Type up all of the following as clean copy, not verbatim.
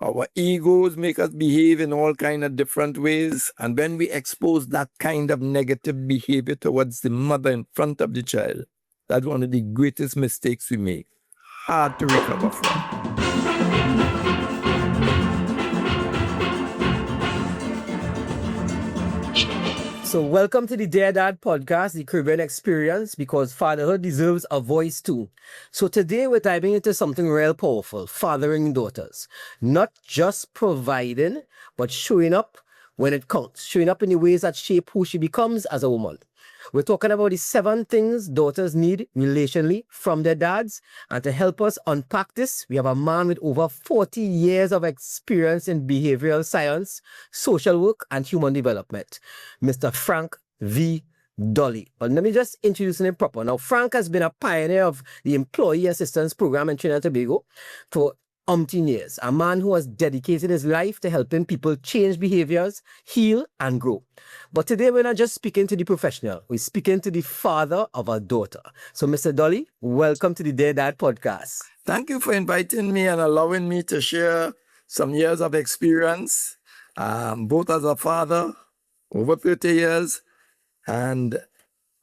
Our egos make us behave in all kind of different ways. And when we expose that kind of negative behavior towards the mother in front of the child, that's one of the greatest mistakes we make. Hard to recover from. So welcome to the Dear Dad podcast, the Caribbean experience, because fatherhood deserves a voice too. So today we're diving into something real powerful, fathering daughters. Not just providing, but showing up when it counts, showing up in the ways that shape who she becomes as a woman. We're talking about the 7 things daughters need relationally from their dads. And to help us unpack this, we have a man with over 40 years of experience in behavioral science, social work, and human development, Mr. Frank V. Dolly. But let me just introduce him proper. Now, Frank has been a pioneer of the Employee Assistance Program in Trinidad and Tobago for umpteen years, a man who has dedicated his life to helping people change behaviors, heal, and grow. But today we're not just speaking to the professional, we're speaking to the father of a daughter. So Mr. Dolly, welcome to the Dear Dad podcast. Thank you for inviting me and allowing me to share some years of experience, both as a father, over 30 years, and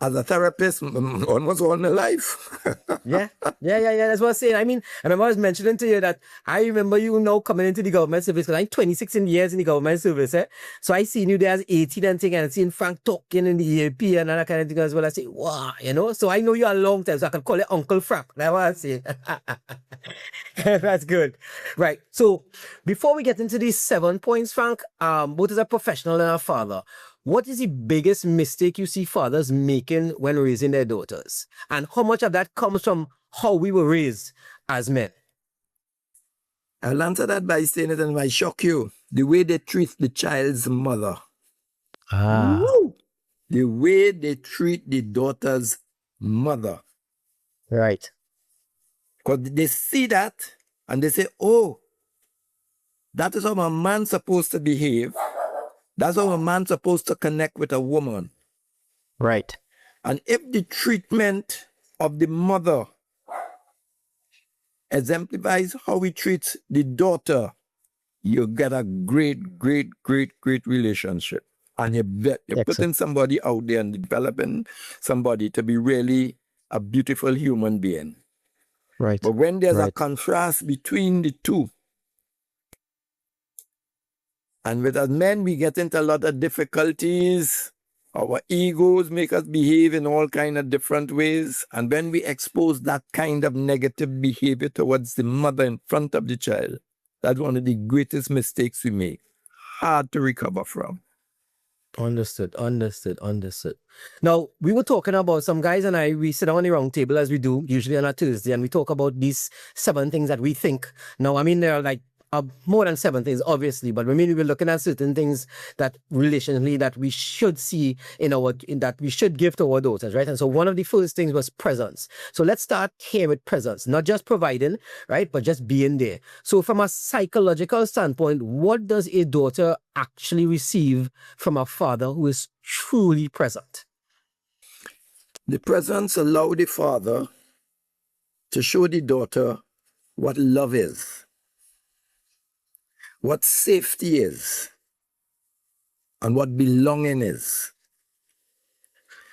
as a therapist, almost all my life. Yeah. That's what I'm saying. I mean, I remember I was mentioning to you that I remember you now coming into the government service because I'm 26 years in the government service. So I seen you there as 18 and thing, and seeing Frank talking in the EAP and that kind of thing as well. I say, wow, So I know you a long time, so I can call you Uncle Frank. That's what I'm saying. That's good. Right. So before we get into these 7 points, Frank, both as a professional and a father, what is the biggest mistake you see fathers making when raising their daughters? And how much of that comes from how we were raised as men? I'll answer that by saying it and it might shock you. The way they treat the child's mother. Woo! The way they treat the daughter's mother. Right. Because they see that and they say, oh, that is how a man's supposed to behave. That's how a man's supposed to connect with a woman. Right. And if the treatment of the mother exemplifies how he treats the daughter, you get a great relationship. And you're putting somebody out there and developing somebody to be really a beautiful human being. Right. But when there's a contrast between the two, and with us men, we get into a lot of difficulties. Our egos make us behave in all kind of different ways. And when we expose that kind of negative behavior towards the mother in front of the child, that's one of the greatest mistakes we make. Hard to recover from. Understood. Now, we were talking about, some guys and I, we sit down on the round table as we do, usually on a Tuesday, and we talk about these 7 things that we think. Now, I mean, there are like more than 7 things, obviously, but we we're looking at certain things that relationally that we should see that we should give to our daughters, right? And so one of the first things was presence. So let's start here with presence, not just providing, right, but just being there. So from a psychological standpoint, what does a daughter actually receive from a father who is truly present? The presence allows the father to show the daughter what love is, what safety is, and what belonging is.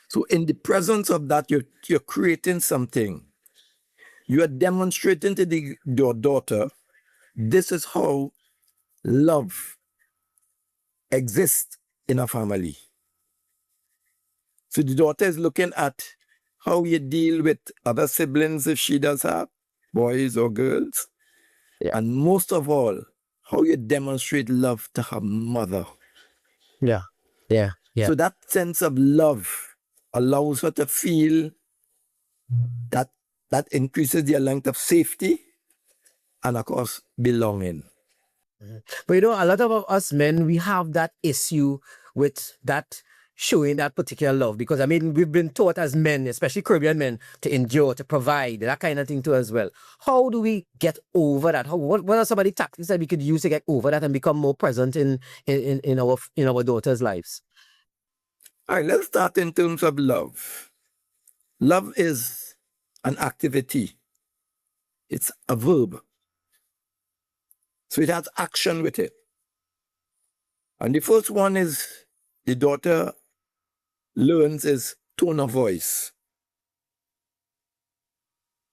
So in the presence of that, you're creating something. You are demonstrating to your daughter, this is how love exists in a family. So the daughter is looking at how you deal with other siblings, if she does have, boys or girls. Yeah. And most of all, how you demonstrate love to her mother. Yeah. So that sense of love allows her to feel that increases the length of safety and, of course, belonging. But a lot of us men, we have that issue with that showing that particular love, because I mean, we've been taught as men, especially Caribbean men, to endure, to provide, that kind of thing too as well. How do we get over that? What are some of the tactics that we could use to get over that and become more present in our daughters' lives? All right, let's start in terms of love. Love is an activity. It's a verb. So it has action with it. And the first one is the daughter learns is tone of voice.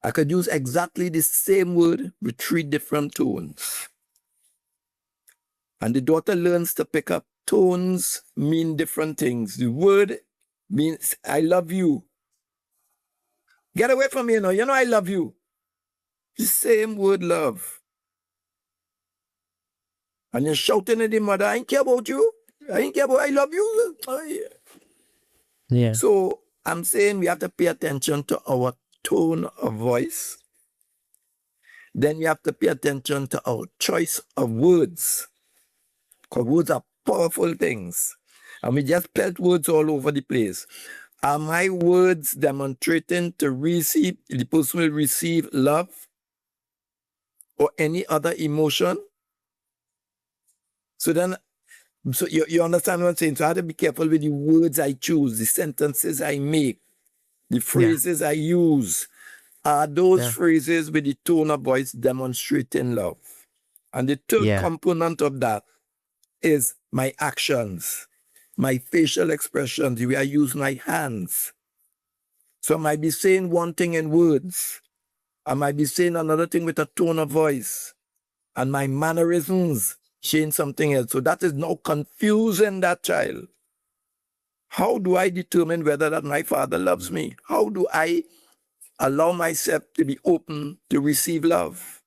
I could use exactly the same word with 3 different tones. And the daughter learns to pick up tones mean different things. The word means I love you. Get away from me, you know I love you. The same word love. And you're shouting at the mother, I ain't care about you. I ain't care about I love you. Yeah. So I'm saying we have to pay attention to our tone of voice. Then we have to pay attention to our choice of words. Because words are powerful things. And we just pelt words all over the place. Are my words demonstrating to receive, the person will receive love or any other emotion? So then, you understand what I'm saying? So I have to be careful with the words I choose, the sentences I make, the phrases I use. Are those phrases with the tone of voice demonstrating love? And the third component of that is my actions, my facial expressions, the way I use my hands. So I might be saying one thing in words. I might be saying another thing with a tone of voice. And my mannerisms change something else. So that is now confusing that child. How do I determine whether that my father loves me? How do I allow myself to be open to receive love?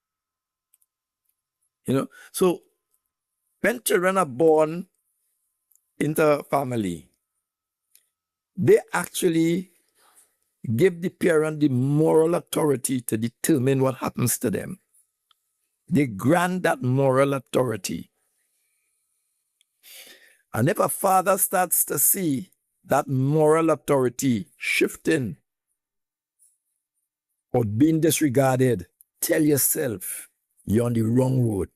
So when children are born into a family, they actually give the parent the moral authority to determine what happens to them. They grant that moral authority. And if a father starts to see that moral authority shifting or being disregarded, tell yourself you're on the wrong road.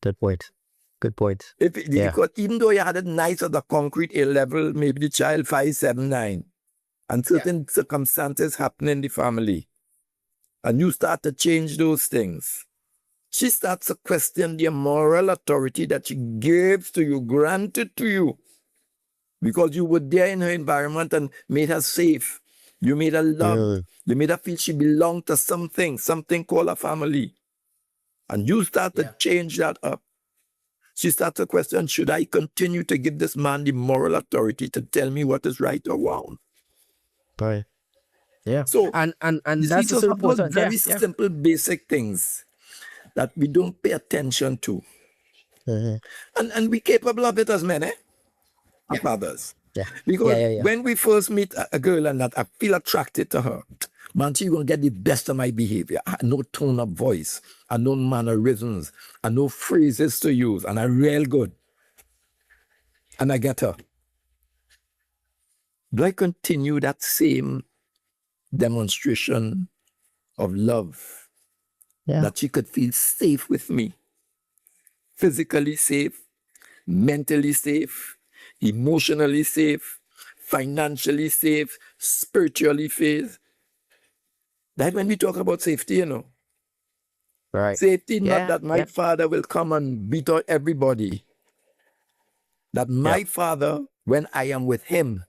Good point. Good point. Because even though you had it nice at the concrete A level, maybe the child 5, 7, 9, and certain circumstances happen in the family, and you start to change those things, she starts to question the moral authority that she gives to you, granted to you, because you were there in her environment and made her safe. You made her loved. You made her feel she belonged to something called a family. And you start to change that up. She starts to question, should I continue to give this man the moral authority to tell me what is right or wrong? Right. Yeah. So, and you that's see, so those important. very simple, basic things that we don't pay attention to. And we're capable of it as men, as fathers. Because when we first meet a girl and that I feel attracted to her, man, she's going to get the best of my behavior. I know tone of voice. I know mannerisms. I know phrases to use. And I'm real good. And I get her. Do I continue that same demonstration of love? That she could feel safe with me? Physically safe, mentally safe, emotionally safe, financially safe, spiritually safe. That's when we talk about safety, Right. Safety, not that my father will come and beat out everybody. That my father, when I am with him,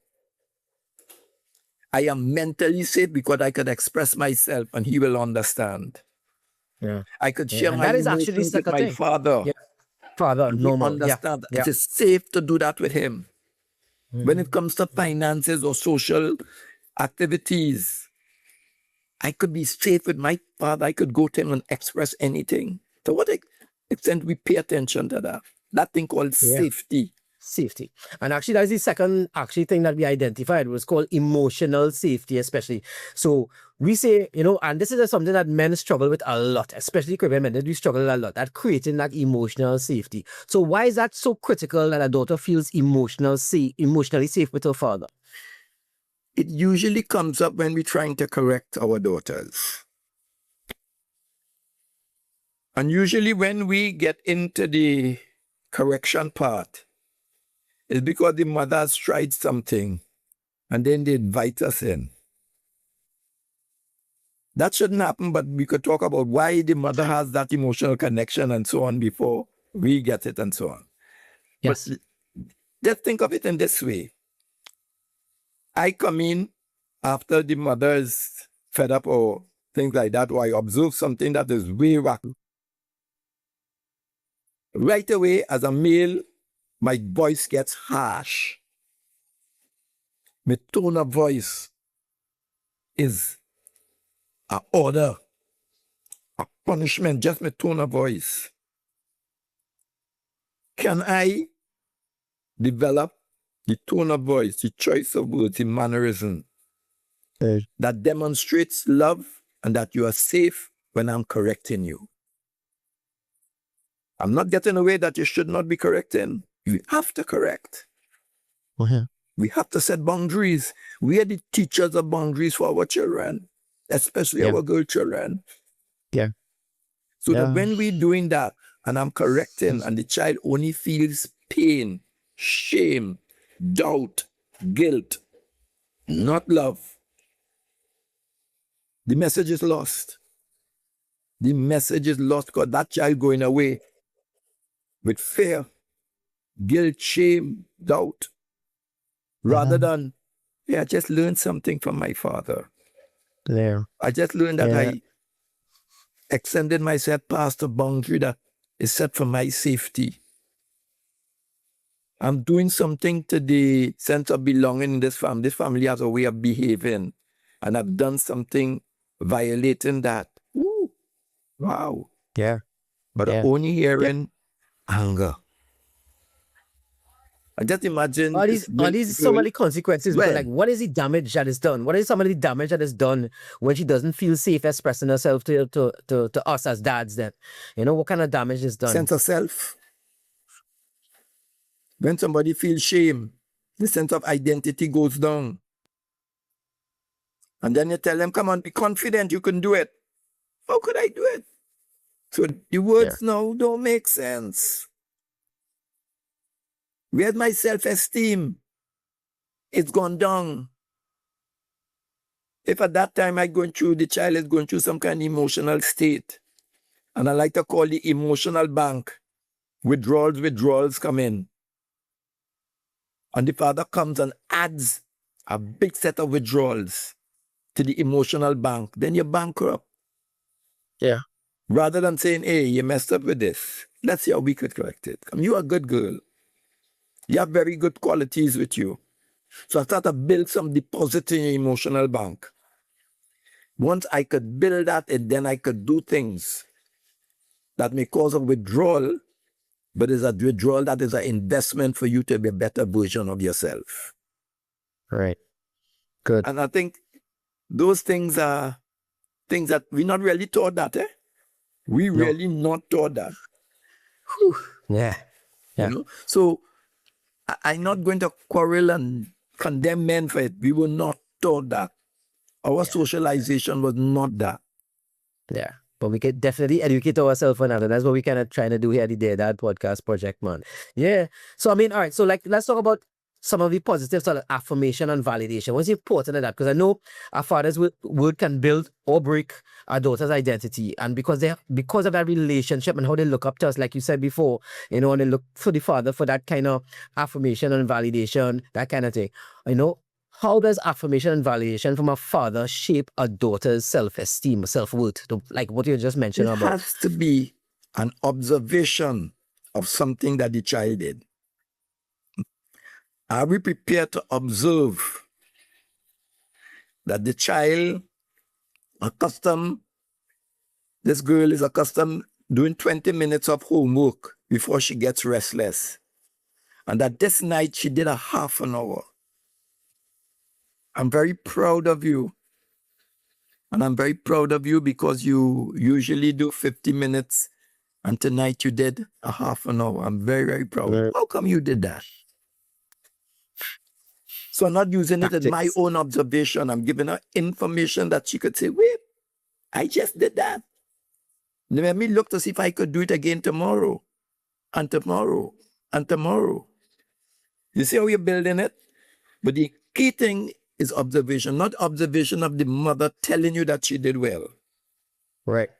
I am mentally safe because I could express myself and he will understand. I could share And my that is actually emotions with my thing. father. Father, And normal. he understands. It is safe to do that with him. When it comes to finances or social activities, I could be safe with my father. I could go to him and express anything. To what extent we pay attention to that? That thing called safety. Safety. And actually, that's the second thing that we identified was called emotional safety, especially. So we say, and this is something that men struggle with a lot, especially Caribbean men, we struggle a lot at creating that emotional safety. So why is that so critical that a daughter feels emotionally safe with her father? It usually comes up when we're trying to correct our daughters. And usually when we get into the correction part, it's because the mother has tried something and then they invite us in. That shouldn't happen, but we could talk about why the mother has that emotional connection and so on before we get it and so on. Yes. But just think of it in this way. I come in after the mother is fed up or things like that, or I observe something that is way wacky. Right away, as a male, my voice gets harsh. My tone of voice is an order, a punishment, just my tone of voice. Can I develop the tone of voice, the choice of words, the mannerism that demonstrates love and that you are safe when I'm correcting you? I'm not getting away that you should not be correcting. You have to correct. We have to set boundaries. We are the teachers of boundaries for our children, especially our girl children. Yeah. So that when we're doing that and I'm correcting and the child only feels pain, shame, doubt, guilt, not love, the message is lost. The message is lost because that child going away with fear, guilt, shame, doubt, rather than, I just learned something from my father. I just learned that I extended myself past a boundary that is set for my safety. I'm doing something to the sense of belonging in this family. This family has a way of behaving, and I've done something violating that. Ooh, wow. Yeah. But only hearing anger. I just imagine Are these some of the consequences? Because, like, what is the damage that is done? What is some of the damage that is done when she doesn't feel safe expressing herself to us as dads then? You know, what kind of damage is done? Sense of self. When somebody feels shame, the sense of identity goes down. And then you tell them, come on, be confident, you can do it. How could I do it? So the words now don't make sense. Where's my self-esteem? It's gone down. If at that time the child is going through some kind of emotional state, and I like to call the emotional bank, withdrawals come in. And the father comes and adds a big set of withdrawals to the emotional bank, then you're bankrupt. Yeah. Rather than saying, hey, you messed up with this. Let's see how we could correct it. You're a good girl. You have very good qualities with you. So I start to build some deposit in your emotional bank. Once I could build that, and then I could do things that may cause a withdrawal, but it's a withdrawal that is an investment for you to be a better version of yourself. Right. Good. And I think those things are things that we're not really taught that, eh? We really not taught that. Whew. Yeah. You know? So I'm not going to quarrel and condemn men for it. We were not taught that. Our socialization was not that. Yeah. But we can definitely educate ourselves on that. And that's what we kind of trying to do here at the Dear Dad podcast project, man. Yeah. So, I mean, all right. So, like, let's talk about some of the positives of affirmation and validation. What's important in that? Because I know our father's word can build or break our daughter's identity. And because of that relationship and how they look up to us, like you said before, you know, and they look for the father for that kind of affirmation and validation, that kind of thing. You know, how does affirmation and validation from a father shape a daughter's self-esteem, self-worth, like what you just mentioned about? It has to be an observation of something that the child did. Are we prepared to observe that the child this girl is accustomed doing 20 minutes of homework before she gets restless, and that this night she did a half an hour? I'm very proud of you. And I'm very proud of you because you usually do 50 minutes and tonight you did a half an hour. I'm very, very proud. Right. How come you did that? So I'm not using it as my own observation. I'm giving her information that she could say, wait, I just did that. Let me look to see if I could do it again tomorrow and tomorrow and tomorrow. You see how you're building it? But the key thing is observation, not observation of the mother telling you that she did well. Right.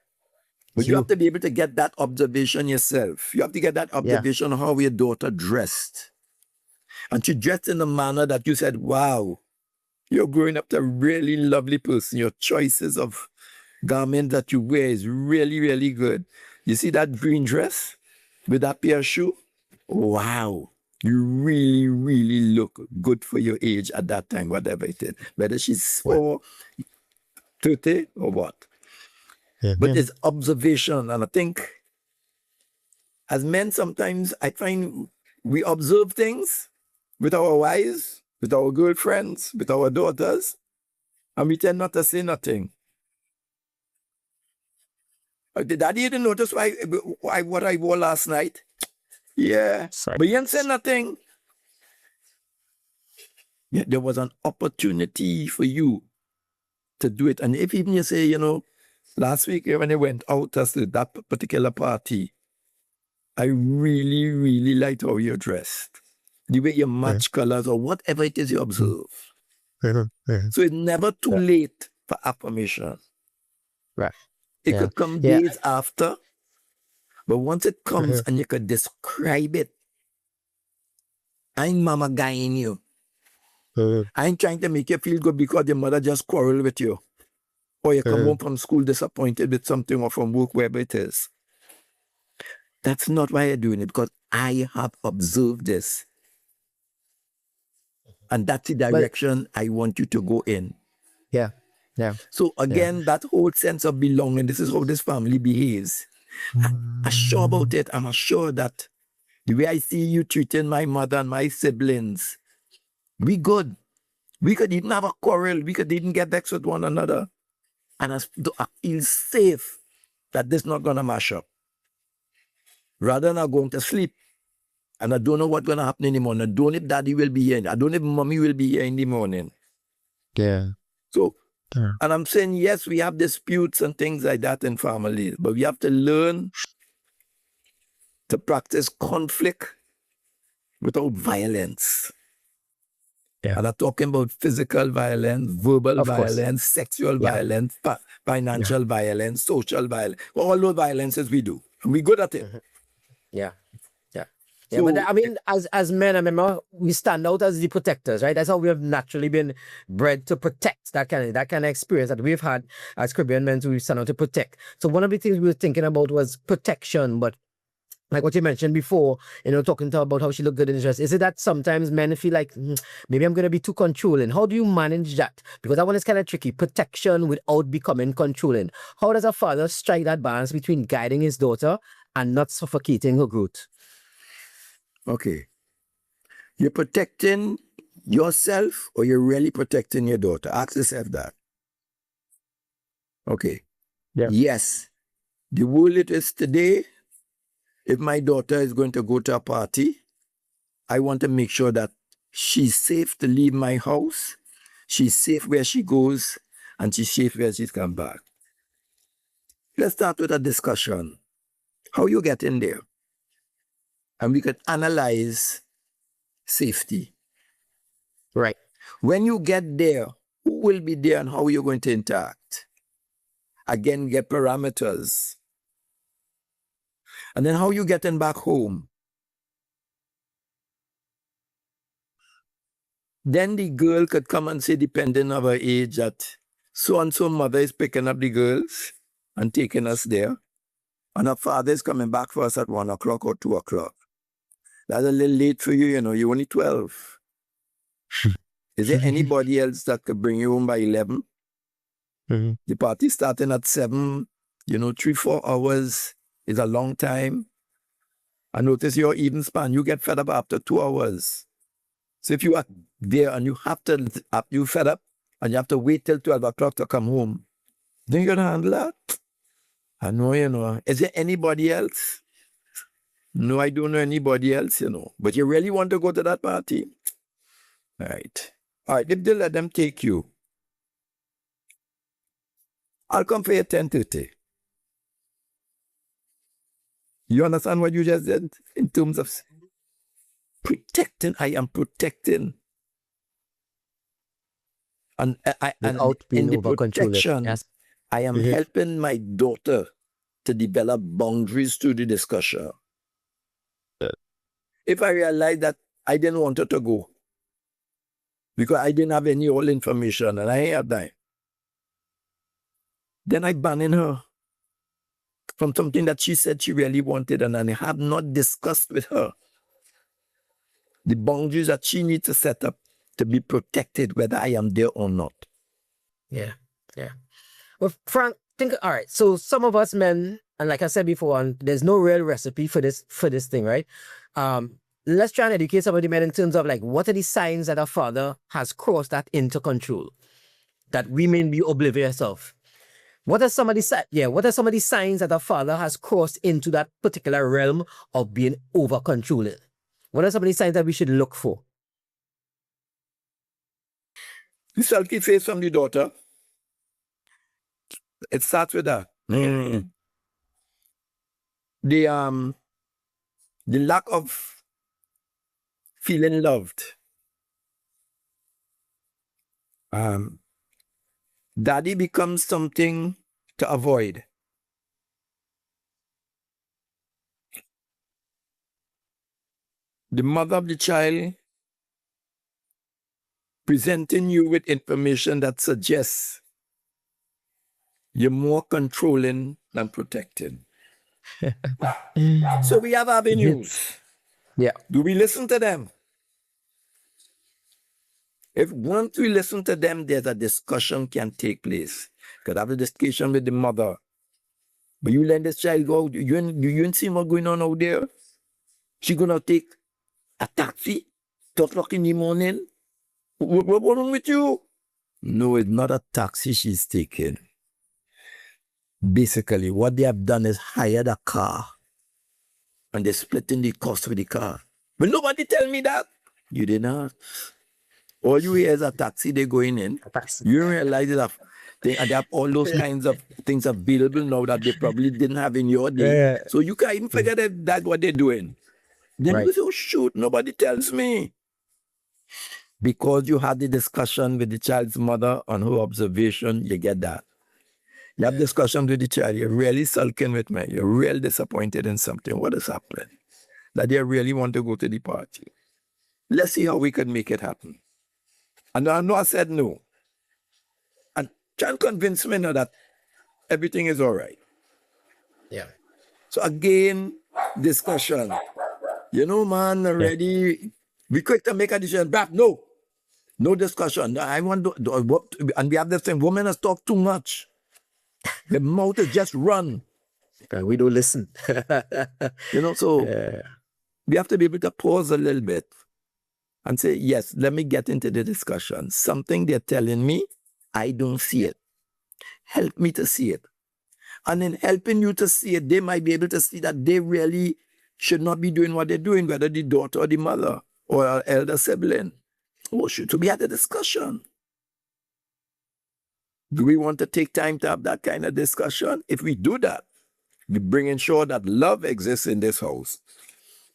But you have to be able to get that observation yourself. You have to get that observation of how your daughter dressed. And she dressed in a manner that you said, wow, you're growing up to a really lovely person. Your choices of garment that you wear is really, really good. You see that green dress with that pair of shoe? Wow. You really, really look good for your age at that time, whatever it is. Whether she's 4, 30 or what. But it's observation. And I think as men, sometimes I find we observe things with our wives, with our girlfriends, with our daughters, and we tend not to say nothing. Did Daddy didn't notice what I wore last night? Yeah. Sorry. But you didn't say nothing. Yeah, there was an opportunity for you to do it. And if even you say, last week when I went out to that particular party, I really, really liked how you're dressed. The way you match colors or whatever it is you observe. So it's never too late for affirmation. Right. It could come days after, but once it comes and you could describe it, I ain't mama guying you. I ain't trying to make you feel good because your mother just quarreled with you. Or you come home from school disappointed with something or from work, wherever it is. That's not why you're doing it, because I have observed this. And that's the direction I want you to go in. Yeah. Yeah. So again, that whole sense of belonging, this is how this family behaves. I'm sure about it. I'm sure that the way I see you treating my mother and my siblings, we good. We could even have a quarrel. We could even get vexed with one another. And I feel safe that this is not going to mash up. Rather than going to sleep. And I don't know what's going to happen in the morning. I don't know if daddy will be here. I don't know if mommy will be here in the morning. Yeah. So, and I'm saying, yes, we have disputes and things like that in families, but we have to learn to practice conflict without violence. Yeah. And I'm talking about physical violence, verbal violence, sexual violence, financial violence, social violence, all those violences we do. And we're good at it. Yeah. Yeah, but I mean, as men, I remember we stand out as the protectors, right? That's how we have naturally been bred to protect that kind of experience that we've had as Caribbean men. We stand out to protect. So one of the things we were thinking about was protection, but like what you mentioned before, talking to her about how she looked good in the dress. Is it that sometimes men feel like maybe I'm going to be too controlling? How do you manage that? Because that one is kind of tricky. Protection without becoming controlling. How does a father strike that balance between guiding his daughter and not suffocating her growth? Okay. You're protecting yourself or you're really protecting your daughter? Ask yourself that. Okay. Yeah. Yes. The world it is today, if my daughter is going to go to a party, I want to make sure that she's safe to leave my house, she's safe where she goes, and she's safe where she's come back. Let's start with a discussion. How you get in there? And we could analyze safety. Right. When you get there, who will be there and how you're going to interact? Again, get parameters. And then how you getting back home? Then the girl could come and say, depending on her age, that so-and-so mother is picking up the girls and taking us there. And her father is coming back for us at 1 o'clock or 2 o'clock. That's a little late for you, you're only 12. Is there anybody else that could bring you home by 11? The party starting at 7, 3-4 hours is a long time. I notice your even span, you get fed up after 2 hours. So if you are there and you fed up and you have to wait till 12 o'clock to come home, then you're going to handle that? I know, Is there anybody else? No, I don't know anybody else, But you really want to go to that party? All right. If they let them take you, I'll come for you 10:30. You understand what you just did? In terms of protecting, I am protecting. And Without in being the over controlling. protection, Yes. I am helping my daughter to develop boundaries through the discussion. If I realize that I didn't want her to go because I didn't have any old information and I had that, then I banning her from something that she said she really wanted, and I have not discussed with her the boundaries that she needs to set up to be protected, whether I am there or not. Yeah. Yeah. Well, Frank, all right. So some of us men, and like I said before, there's no real recipe for this thing, right? Let's try and educate some of the men in terms of like what are the signs that a father has crossed that into control that we may be oblivious of. What are some of the signs that a father has crossed into that particular realm of being over controlling? What are some of the signs that we should look for? The sulky face from the daughter. It starts with that. The lack of feeling loved. Daddy becomes something to avoid. The mother of the child presenting you with information that suggests you're more controlling than protecting. So we have avenues. Yeah. Do we listen to them? If once we listen to them, there's a discussion can take place. Could have a discussion with the mother. But you let this child go, you ain't see what's going on out there? She gonna take a taxi, 2 o'clock in the morning? What's wrong with you? No, it's not a taxi she's taking. Basically, what they have done is hired a car and they're splitting the cost with the car. But nobody tell me that. You did not. All you hear is a taxi, they're going in. You don't realize that they have all those kinds of things available now that they probably didn't have in your day. Yeah. So you can't even figure that that's what they're doing. Then you say, oh shoot, nobody tells me. Because you had the discussion with the child's mother on her observation, you get that. You have discussion with the child, you're really sulking with me, you're real disappointed in something. What is happening? That they really want to go to the party. Let's see how we can make it happen. And I know I said no. And try and convince me now that everything is all right. Yeah. So again, discussion. You know, man, already, we quick to make a decision. Back, no. No discussion. I want to, and we have this thing, women has talked too much. The mouth is just run. We don't listen. You know, so we have to be able to pause a little bit and say, yes, let me get into the discussion. Something they're telling me, I don't see it. Help me to see it. And in helping you to see it, they might be able to see that they really should not be doing what they're doing, whether the daughter or the mother or our elder sibling. Oh, should we have a discussion? Do we want to take time to have that kind of discussion? If we do that, we bring in sure that love exists in this house.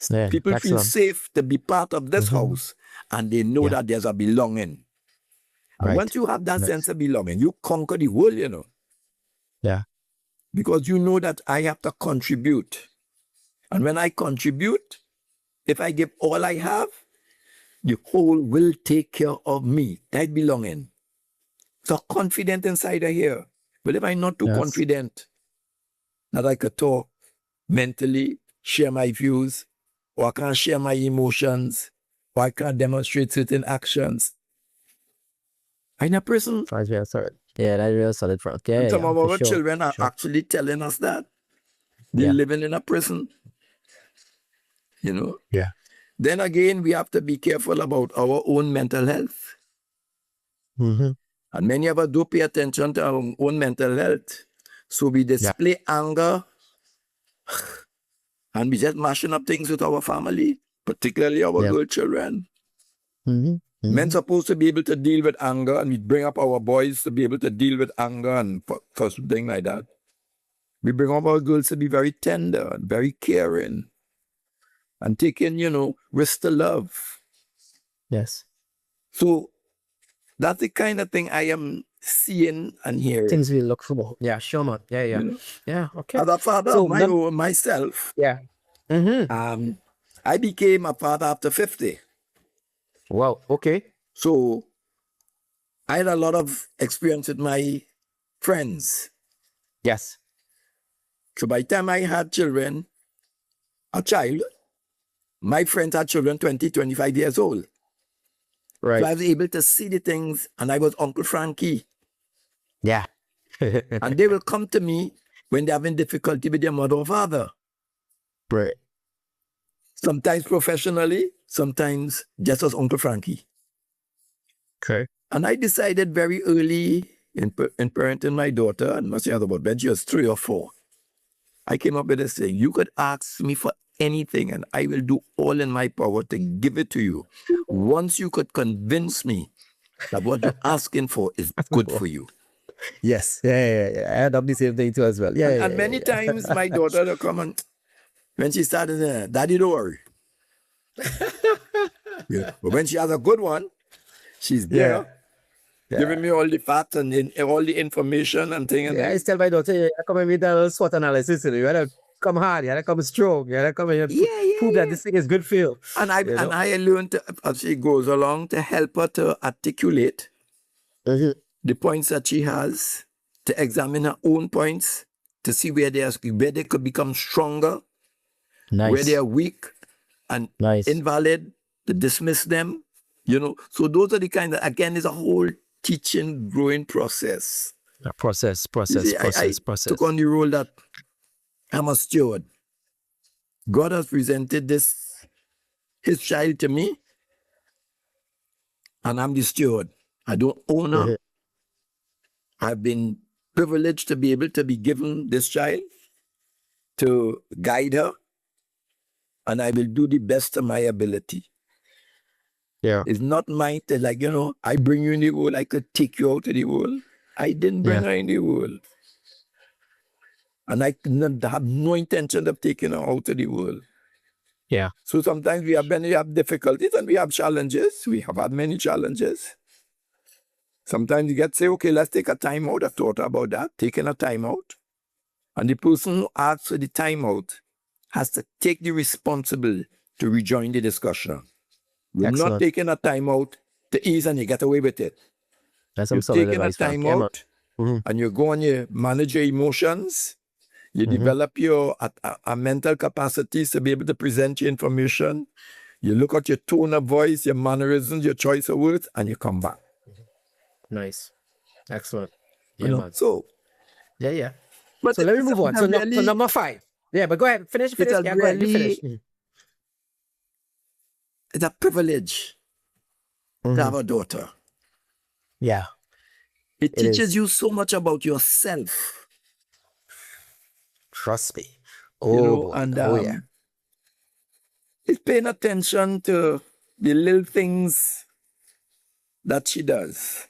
Yeah, people feel safe to be part of this house, and they know that there's a belonging. And once you have that sense of belonging, you conquer the world, you know. Yeah. Because you know that I have to contribute. And when I contribute, if I give all I have, the whole will take care of me. That belonging. So confident inside of here. But if I'm not too confident that I could talk mentally, share my views, or I can't share my emotions, or I can't demonstrate certain actions, I'm a person. That's real solid. Yeah, that's real solid, Frank. Yeah, And some of our sure, children are actually telling us that. They're living in a prison. You know? Yeah. Then again, we have to be careful about our own mental health. Mm-hmm. And many of us do pay attention to our own mental health. So we display anger and we just mashing up things with our family, particularly our girl children. Mm-hmm. Mm-hmm. Men supposed to be able to deal with anger, and we bring up our boys to be able to deal with anger and for something like that. We bring up our girls to be very tender and very caring and taking, risk to love. Yes. So That's the kind of thing I am seeing and hearing. Things we look for. Yeah, sure, man. Yeah, yeah. You know? Yeah, okay. As a father So, of my own, myself, yeah. Mm-hmm. I became a father after 50. Wow, okay. So I had a lot of experience with my friends. Yes. So by the time I had children, a child, my friends had children 20, 25 years old. Right. So I was able to see the things, and I was Uncle Frankie. Yeah. And they will come to me when they're having difficulty with their mother or father. Right. Sometimes professionally, sometimes just as Uncle Frankie. Okay. And I decided very early in parenting my daughter, and must say about when she was 3 or 4, I came up with this thing: you could ask me for anything, and I will do all in my power to give it to you. Once you could convince me that what you're asking for is good for you. Yes. Yeah. I had up the same thing too as well. Yeah. And many times my daughter will come and when she started, Daddy, don't worry. Yeah. But when she has a good one, she's there. Giving me all the facts and all the information and things. Yeah, I tell my daughter, you come and with a SWOT analysis. You gotta come hard, you gotta come strong, you gotta come and prove that this thing is good for you. And I learned to, as she goes along, to help her to articulate the points that she has, to examine her own points, to see where they could become stronger, where they are weak and invalid, to dismiss them. So those are the kind of, again, is a whole teaching, growing process. Process. I took on the role that I'm a steward. God has presented his child to me, and I'm the steward. I don't own her. I've been privileged to be able to be given this child to guide her, and I will do the best of my ability. Yeah. It's not mine to I bring you in the world, I could take you out of the world. I didn't bring her in the world. And I have no intention of taking her out of the world. Yeah. So sometimes we have difficulties and we have challenges. We have had many challenges. Sometimes you get to say, okay, let's take a time out. I've thought about that, taking a time out. And the person who asks for the time out has to take the responsibility to rejoin the discussion. We're not taking a time out to ease and you get away with it. That's you're some solid taking advice, a time Frank. out and you go and you manage your emotions. You develop your mental capacities to be able to present your information. You look at your tone of voice, your mannerisms, your choice of words, and you come back. Nice. Excellent. Yeah, So, yeah. But so let me move on. So number 5. Yeah, but go ahead. Finish. Yeah, go ahead. You finish. It's a privilege to have a daughter. Yeah. It teaches you so much about yourself. Trust me. It's paying attention to the little things that she does.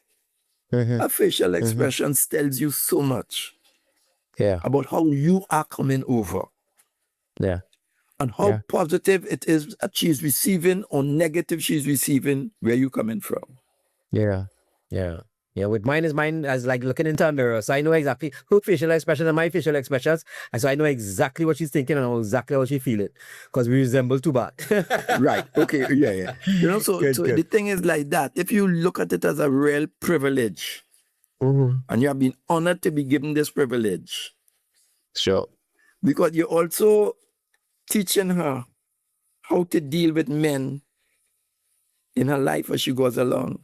Her facial expressions tells you so much about how you are coming over. Yeah. And how positive it is that she's receiving or negative she's receiving where you coming from. Yeah. With mine as like looking into a mirror. So I know exactly her facial expressions and my facial expressions. And so I know exactly what she's thinking and I know exactly how she's feeling. Because we resemble too bad. Right. Okay. Yeah. So the thing is like that. If you look at it as a real privilege, and you have been honored to be given this privilege. Sure. Because you're also teaching her how to deal with men in her life as she goes along.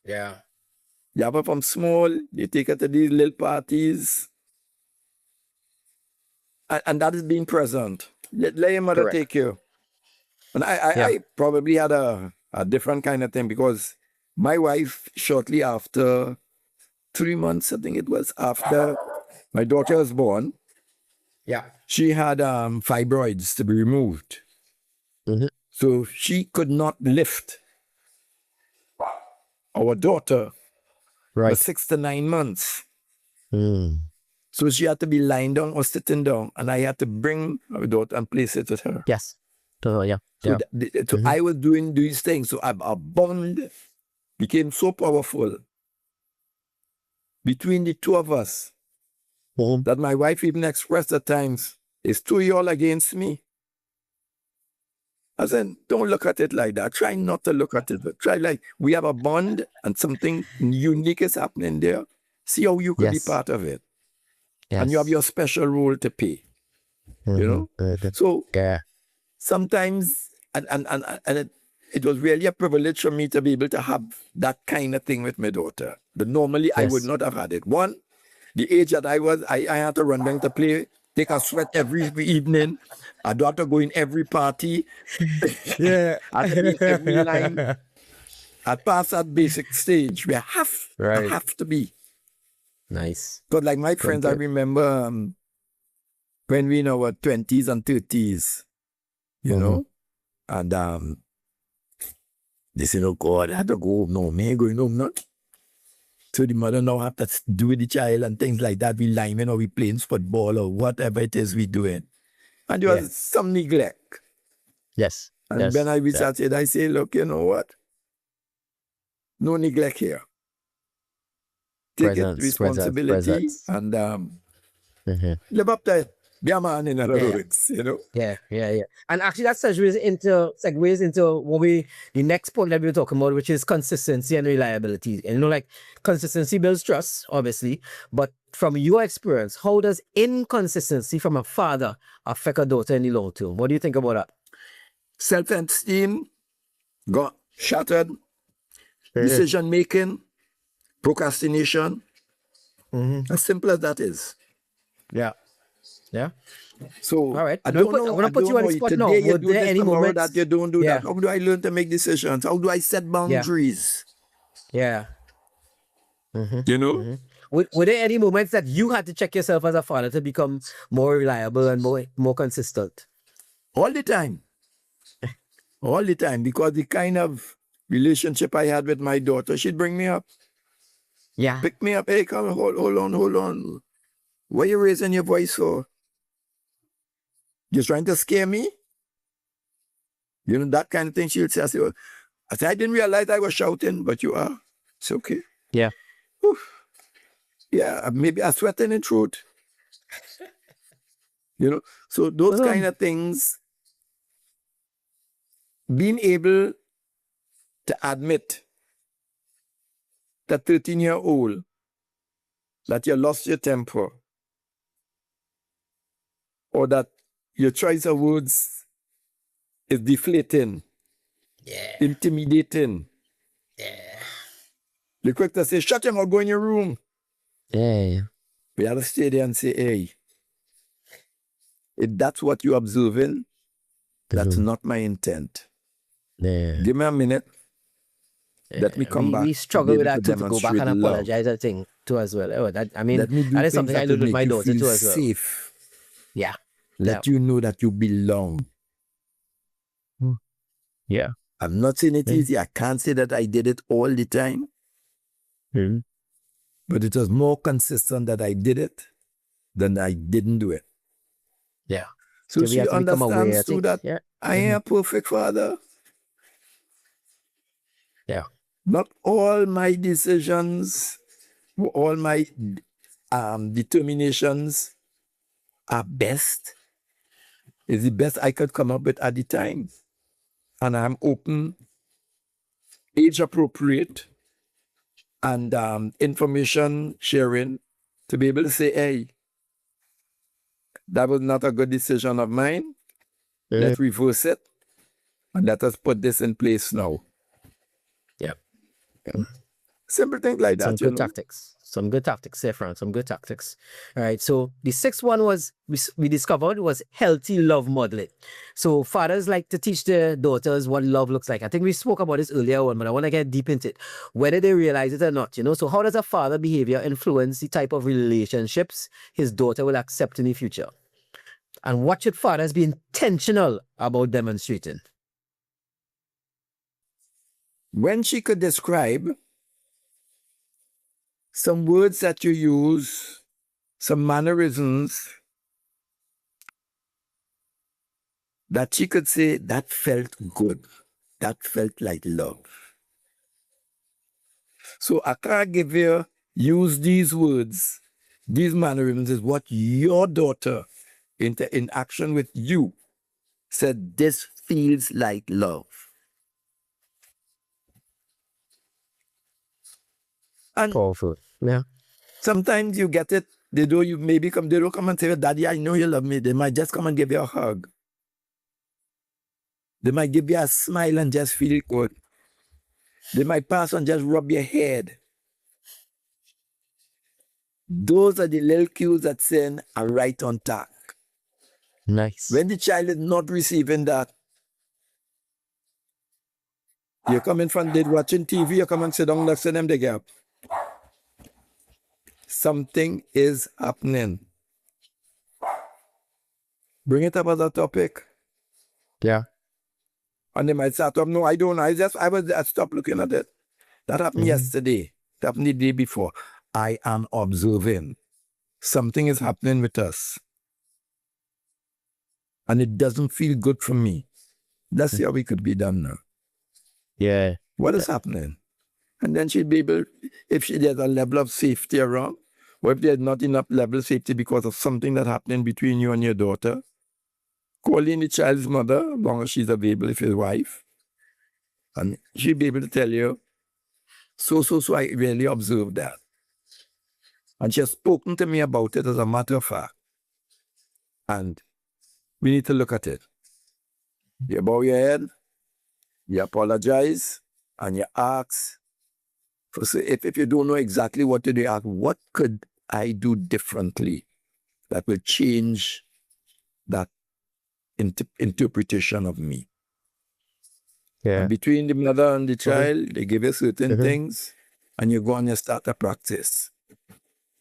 Yeah. You have her from small, you take her to these little parties. And that is being present. Let your mother take you. And I probably had a different kind of thing because my wife, shortly after 3 months, I think it was, after my daughter was born, she had fibroids to be removed. So she could not lift our daughter for 6 to 9 months. So she had to be lying down or sitting down, and I had to bring our daughter and place it with her. Yes. So I was doing these things. So I bond became so powerful between the two of us that my wife even expressed at times, it's two y'all against me. I said, don't look at it like that. Try not to look at it. But try like we have a bond and something unique is happening there. See how you could be part of it. Yes. And you have your special role to play. You know? So sometimes, and it was really a privilege for me to be able to have that kind of thing with my daughter. But normally I would not have had it. One, the age that I was, I had to run down to play, take a sweat every evening. I don't have to go in every party. Yeah. I had to be in every line. I passed that basic stage where I have to be. Nice. Because like my friends, I remember when we in our 20s and 30s, you know, and they say, oh God, I had to go home. No, me ain't going home, not. So the mother now have to do with the child and things like that. We linemen or we playing football or whatever it is we doing. And there was some neglect. Yes. And when I started, I say, look, you know what? No neglect here. Take responsibility and live up to it. Be a man, in other words, you know? Yeah. And actually that segues into what the next point that we were talking about, which is consistency and reliability. And you know, like consistency builds trust, obviously, but from your experience, how does inconsistency from a father affect a daughter in the long term? What do you think about that? Self-esteem got shattered, decision-making, procrastination, as simple as that is. Yeah. So, all right. I don't know. I'm going to put you on the spot now. Today you Were do there this, any tomorrow moments that you don't do that? How do I learn to make decisions? How do I set boundaries? Yeah. You know? Were there any moments that you had to check yourself as a father to become more reliable and more consistent? All the time. All the time. Because the kind of relationship I had with my daughter, she'd bring me up. Yeah. Pick me up. Hey, come, hold on. Why are you raising your voice for? You're trying to scare me? You know, that kind of thing. She'll say, I said, I didn't realize I was shouting, but you are. It's okay. Yeah. Oof. Yeah, maybe I sweat in the throat. You know, so those kind of things, being able to admit that 13-year-old that you lost your temper or that your choice of words is deflating, intimidating. The quick to say, shut him or go in your room. Yeah. We have to stay there and say, hey, if that's what you're observing, that's not my intent. Yeah. Give me a minute. Let me come back. We struggle with that too, to go back and love. apologize, I think, too, as well. Oh, that, I mean, Let me do that is things something that I learned will with my make you daughter feel too, as well. safe. Yeah. Let you know that you belong. Yeah. I'm not saying it easy. I can't say that I did it all the time. But it was more consistent that I did it than I didn't do it. Yeah. So we she have to become aware, understands I too think. that I am a perfect father. Yeah. Not all my decisions, all my determinations are best. Is the best I could come up with at the time. And I'm open, age appropriate, and information sharing to be able to say, hey, that was not a good decision of mine. Let's reverse it. And let us put this in place now. Yeah. Simple things like that, Some good tactics. Some good tactics there, Frank. Some good tactics. All right. So the sixth one was, we discovered, was healthy love modeling. So fathers like to teach their daughters what love looks like. I think we spoke about this earlier on, but I want to get deep into it, whether they realize it or not, you know. So how does a father behavior influence the type of relationships his daughter will accept in the future? And what should fathers be intentional about demonstrating? When she could describe some words that you use, some mannerisms, that she could say, that felt good. That felt like love. So a caregiver use these words, these mannerisms is what your daughter in action with you said, this feels like love. And Powerful. Yeah. sometimes you get it, they don't come and say, Daddy, I know you love me. They might just come and give you a hug. They might give you a smile and just feel good. They might pass and just rub your head. Those are the little cues that send a right on track. Nice. When the child is not receiving that, you come in front, they're watching TV, you come and sit down next to them, they get up. Something is happening. Bring it up as a topic. Yeah. And they might start up, no, I don't. I stopped looking at it. That happened yesterday. That happened the day before. I am observing. Something is happening with us. And it doesn't feel good for me. Let's see how we could be done now. Yeah. What is happening? And then she'll be able, if there's a level of safety around, or if there's not enough level of safety because of something that happening between you and your daughter, calling the child's mother, as long as she's available, if his wife, and she'll be able to tell you, so I really observed that. And she has spoken to me about it as a matter of fact. And we need to look at it. You bow your head, you apologize, and you ask, if you don't know exactly what to do, ask, what could I do differently that will change that interpretation of me? Yeah. And between the mother and the child, they give you certain things, and you go and you start to practice.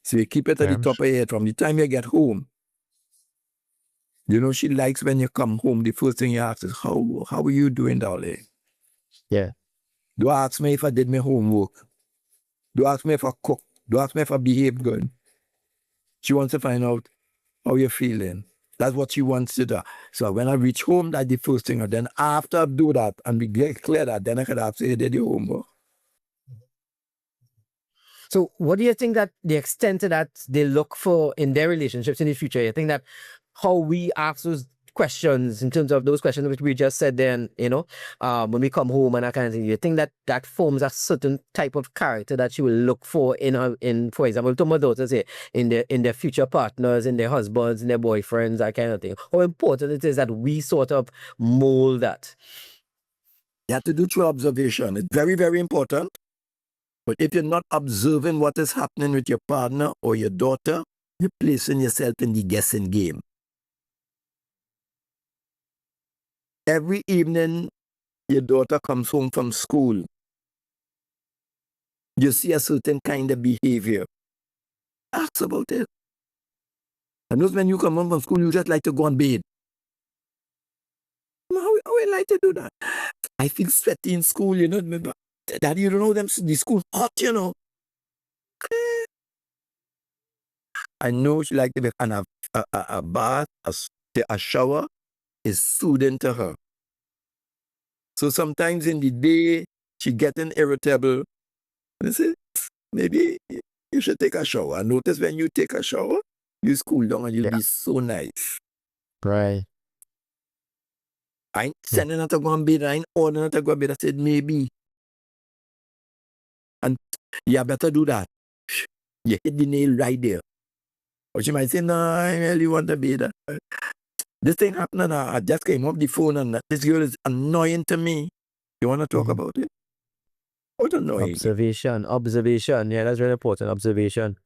So you keep it at the top of your head from the time you get home. You know, she likes when you come home, the first thing you ask is, how are you doing, Dolly? Yeah. Do I ask me if I did my homework? Do I ask me if I cooked? Do I ask me if I behaved good? She wants to find out how you're feeling. That's what she wants to do. So when I reach home, that's the first thing. And then after I do that and we get clear that, then I could ask you, did your homework? So what do you think that the extent of that they look for in their relationships in the future? You think that how we ask those questions in terms of those questions which we just said then, when we come home and that kind of thing, you think that that forms a certain type of character that she will look for in for example, to my daughters say, in their future partners, in their husbands, in their boyfriends, that kind of thing? How important it is that we sort of mold that? You have to do through observation. It's very, very important. But if you're not observing what is happening with your partner or your daughter, you're placing yourself in the guessing game. Every evening, your daughter comes home from school. You see a certain kind of behavior. Ask about it. And those when you come home from school, you just like to go on bed. How I like to do that? I feel sweaty in school, Daddy, you don't know the school hot, I know she like to be, and a bath, a shower is soothing to her. So sometimes in the day, she getting irritable. I say, maybe you should take a shower. Notice when you take a shower, you cool down and you'll be so nice. Right. I ain't sending her to go on bed. I ain't ordering her to go on bed. I said, maybe. And you better do that. You hit the nail right there. Or she might say, no, I really want to be that. This thing happened, I just came off the phone and this girl is annoying to me. You want to talk about it? What annoying? Observation. Yeah, that's really important. Observation.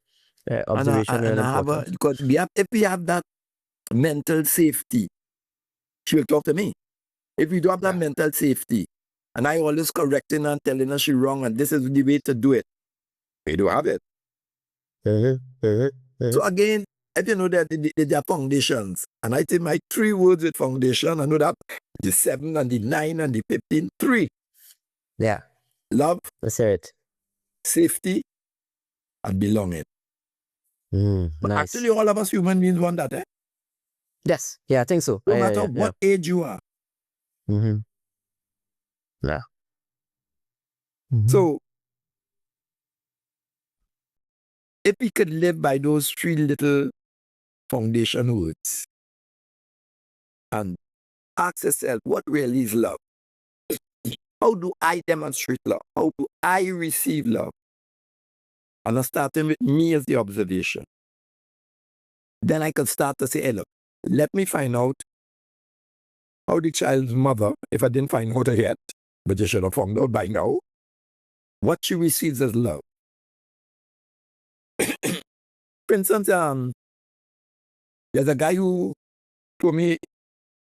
Yeah, observation really important. Because if we have that mental safety, she will talk to me. If we don't have that mental safety, and I always correcting her and telling her she's wrong and this is the way to do it, we don't have it. So again, if you know that there are foundations, and I take my 3 words with foundation, I know that the 7 and the 9 and the 15, 3. Yeah. Love, Let's hear it. safety, and belonging. But Nice. actually, all of us human beings want that, eh? Yes. Yeah, I think so. No matter what age you are. Yeah. So, If we could live by those three little foundation words and ask yourself, what really is love? How do I demonstrate love? How do I receive love? And I'm starting with me as the observation. Then I can start to say, hey, look, let me find out how the child's mother, if I didn't find out yet, but you should have found out by now, what she receives as love. For instance, there's a guy who told me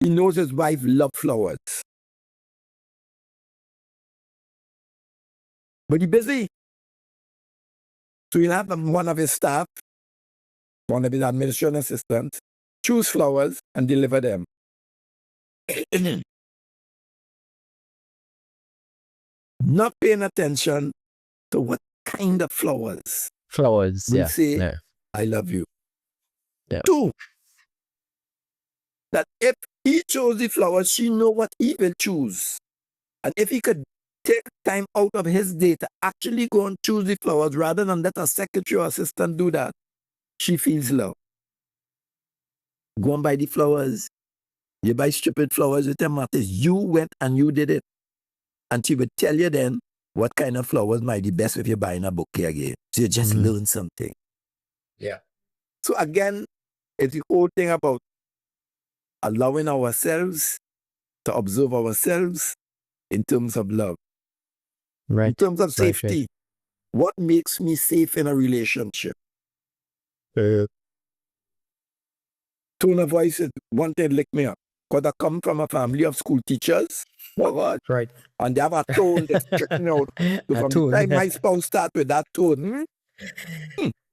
he knows his wife loves flowers. But he's busy. So he'll have one of his staff, one of his administration assistants, choose flowers and deliver them. Not paying attention to what kind of flowers Flowers, will yeah. say, Yeah. I love you. Yeah. 2, that if he chose the flowers, she know what he will choose. And if he could take time out of his day to actually go and choose the flowers rather than let a secretary or assistant do that, she feels love. Go and buy the flowers. You buy stupid flowers with them matters. You went and you did it. And she would tell you then what kind of flowers might be best if you're buying a bouquet again. So you just learn something. Yeah. So again, it's the whole thing about allowing ourselves to observe ourselves in terms of love. Right. In terms of Right, safety, what makes me safe in a relationship? Tone of voice is one thing lick me up. Because I come from a family of school teachers. Oh God. Right. And they have a tone that's checking out. So from the time my spouse starts with that tone,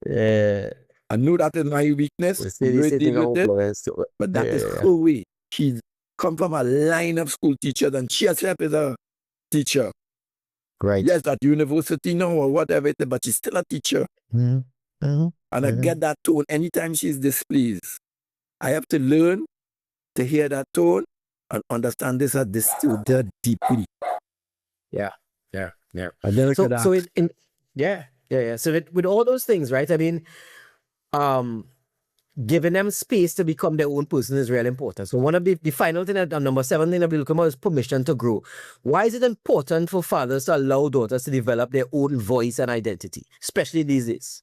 Yeah. I know that is my weakness. We say this thing Deal with it. flowers. But that is her way. She's come from a line of school teachers and she herself is a teacher. Right. Yes, at university now or whatever it is, but she's still a teacher. Mm-hmm. Mm-hmm. And I get that tone anytime she's displeased. I have to learn to hear that tone and understand this at this deeply. Yeah. Yeah. Yeah. And then So with all those things, right? I mean, giving them space to become their own person is really important. So one of the final thing, number 7 thing that we look at is permission to grow. Why is it important for fathers to allow daughters to develop their own voice and identity, especially these days?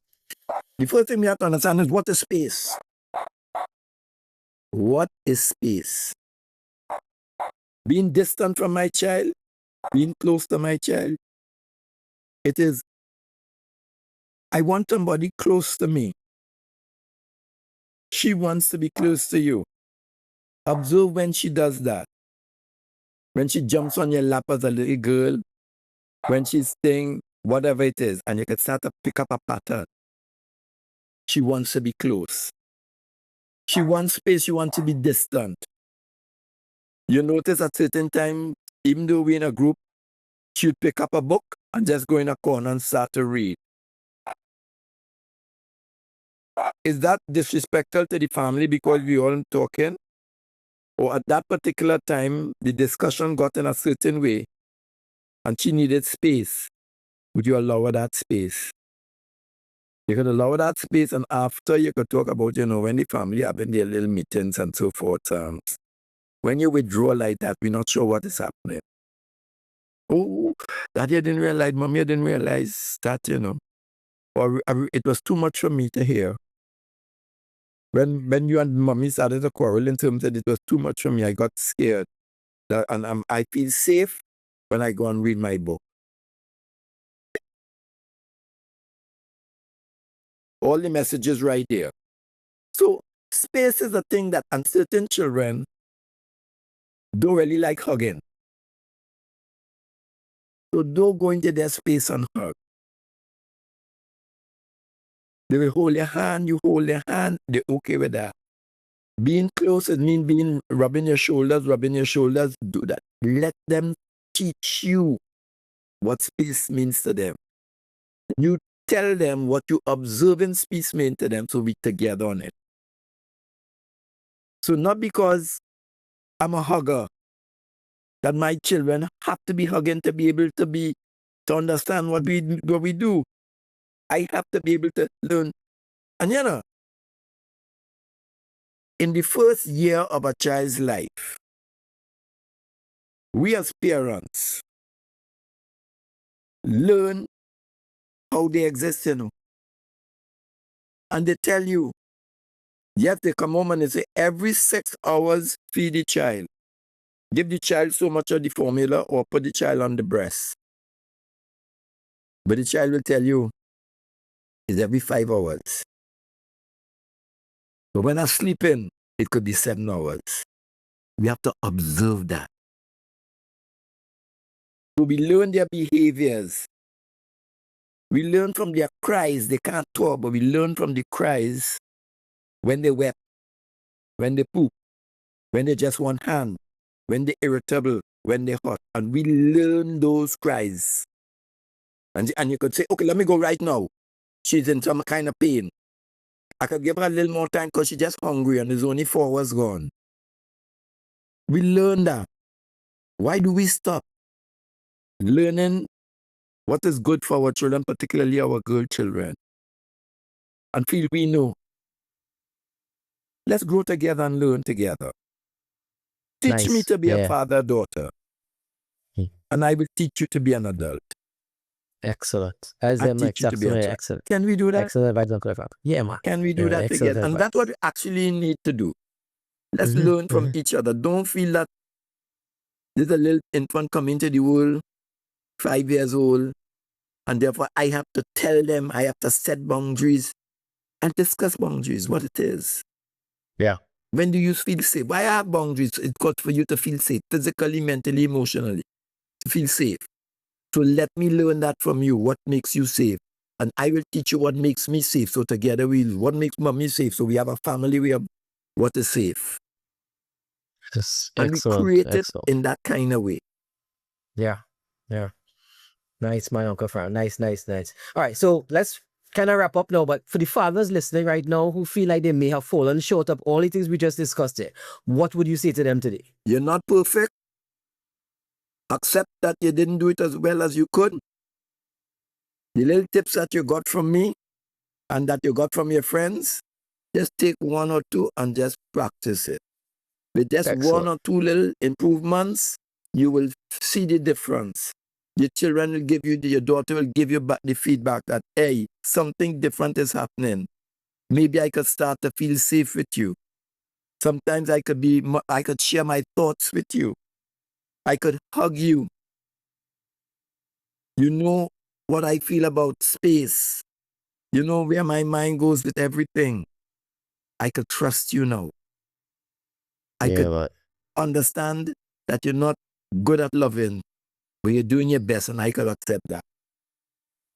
The first thing we have to understand is what is space? What is space? Being distant from my child, being close to my child. It is, I want somebody close to me. She wants to be close to you. Observe when she does that. When she jumps on your lap as a little girl, when she's saying whatever it is, and you can start to pick up a pattern. She wants to be close. She wants space, she wants to be distant. You notice at certain time, even though we're in a group, she'll pick up a book and just go in a corner and start to read. Is that disrespectful to the family because we all talking? Or at that particular time, the discussion got in a certain way and she needed space? Would you allow her that space? You could allow that space, and after you could talk about, when the family having their little meetings and so forth. When you withdraw like that, we're not sure what is happening. Oh, Daddy, I didn't realize, Mommy, I didn't realize that, Or it was too much for me to hear. When you and Mommy started to quarrel in terms of it was too much for me, I got scared. And I feel safe when I go and read my book. All the messages right there. So space is a thing that uncertain children don't really like hugging. So don't go into their space and hug. They will hold your hand, you hold their hand, they're okay with that. Being close, it means rubbing your shoulders, do that. Let them teach you what space means to them. You tell them what you observe in space means to them, so we together on it. So not because I'm a hugger, that my children have to be hugging to be able to understand what we do. I have to be able to learn. And you know, in the first year of a child's life, we as parents learn how they exist, you know. And they tell you, yes, they come home and they say, every 6 hours, feed the child. Give the child so much of the formula or put the child on the breast. But the child will tell you, it's every 5 hours. But when I'm sleeping, it could be 7 hours. We have to observe that. So we learn their behaviors. We learn from their cries. They can't talk, but we learn from the cries when they wept, when they poop, when they just want hand, when they're irritable, when they're hot. And we learn those cries. And you could say, okay, let me go right now. She's in some kind of pain. I could give her a little more time because she's just hungry and there's only 4 hours gone. We learn that. Why do we stop learning what is good for our children, particularly our girl children, and feel we know? Let's grow together and learn together. Teach me to be a father, daughter, and I will teach you to be an adult. Excellent. I teach you to be an adult. Excellent. Can we do that? Excellent advice, Uncle Frank. Yeah, man. Can we do that together? And that's what we actually need to do. Let's learn from each other. Don't feel that there's a little infant coming to the world, 5 years old, and therefore I have to tell them, I have to set boundaries and discuss boundaries, what it is. Yeah. When do you feel safe? Why have boundaries? It's got for you to feel safe, physically, mentally, emotionally, to feel safe. So let me learn that from you, what makes you safe. And I will teach you what makes me safe. So together what makes mommy safe. So we have a family, we have what is safe. Yes. And we create it in that kind of way. Yeah. Yeah. Nice, my Uncle Frank. Nice. All right, so let's kind of wrap up now. But for the fathers listening right now who feel like they may have fallen short of all the things we just discussed here, what would you say to them today? You're not perfect. Accept that you didn't do it as well as you could. The little tips that you got from me and that you got from your friends, just take 1 or 2 and just practice it. With just Excellent. 1 or 2 little improvements, you will see the difference. Your children will give you, your daughter will give you back the feedback that, hey, something different is happening. Maybe I could start to feel safe with you. Sometimes I could share my thoughts with you. I could hug you. You know what I feel about space. You know where my mind goes with everything. I could trust you now. I could understand that you're not good at loving, but you're doing your best, and I could accept that.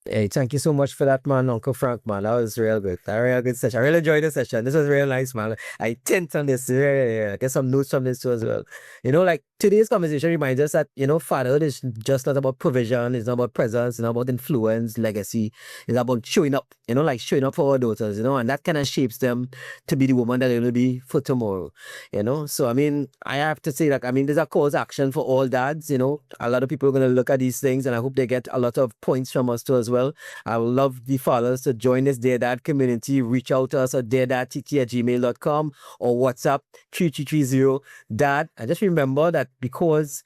Hey, thank you so much for that, man, Uncle Frank, man. That was real good. A real good session. I really enjoyed the session. This was real nice, man. I tint on this. I get some notes from this too as well. You know, like today's conversation reminds us that, you know, fatherhood is just not about provision. It's not about presence. It's not about influence, legacy. It's about showing up, you know, like showing up for our daughters, you know, and that kind of shapes them to be the woman that they will be for tomorrow, you know. So, I mean, I have to say, like, I mean, there's a call to action for all dads, you know. A lot of people are going to look at these things, and I hope they get a lot of points from us too as well. I would love the fathers to join this Dear Dad community. Reach out to us at deardadtt@gmail.com or WhatsApp 3330-DAD. And just remember that because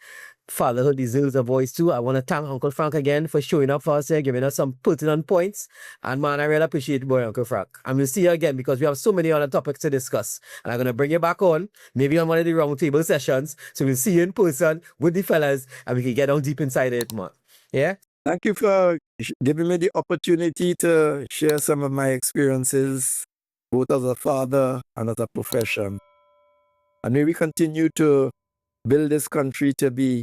fatherhood deserves a voice too, I want to thank Uncle Frank again for showing up for us here, giving us some pertinent points. And man, I really appreciate it, boy, Uncle Frank. And we'll see you again because we have so many other topics to discuss. And I'm going to bring you back on, maybe on one of the roundtable sessions. So we'll see you in person with the fellas and we can get on deep inside it, man. Yeah? Thank you for giving me the opportunity to share some of my experiences, both as a father and as a profession. And may we continue to build this country to be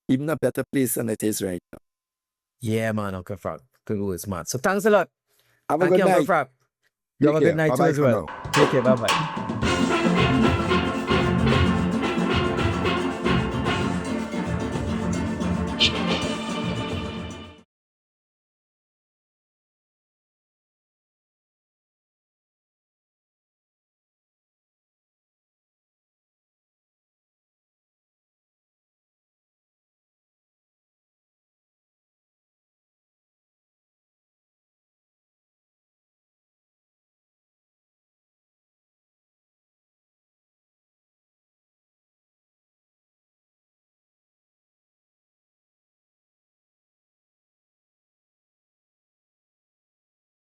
even a better place than it is right now. Yeah, man, Uncle Frank. Good words, man. So thanks a lot. Have a good night. Uncle Frank. You have a good night too as well. Take care. Bye-bye.